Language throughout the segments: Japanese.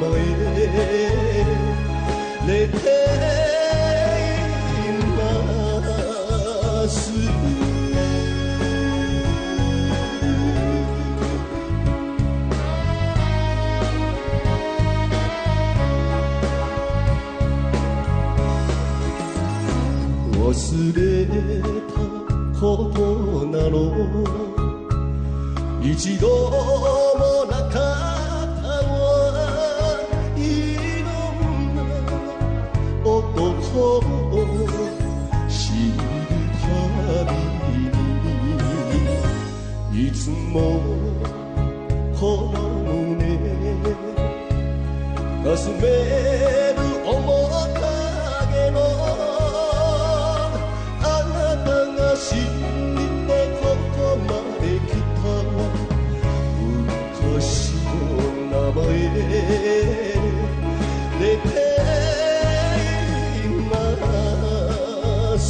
前寝ています忘れたことなど一度もなかったわいろんな男を知るたびにいつもこの胸かすめる面影のあなたが知ってここまで来た昔の名前出ています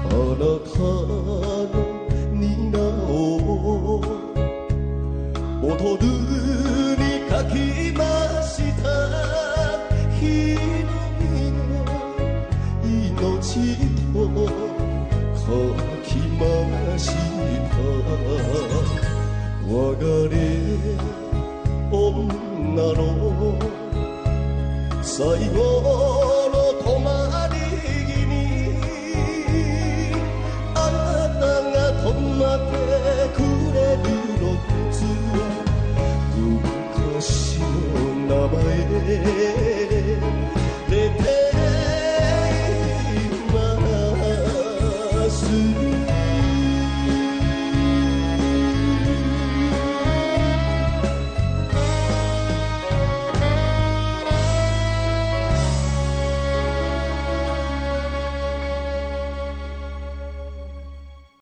あなたのニをボトルに書きました一人の命と書きました別れ女の最後の泊まり木にあなたが泊まってくれるのつは昔の名前出ています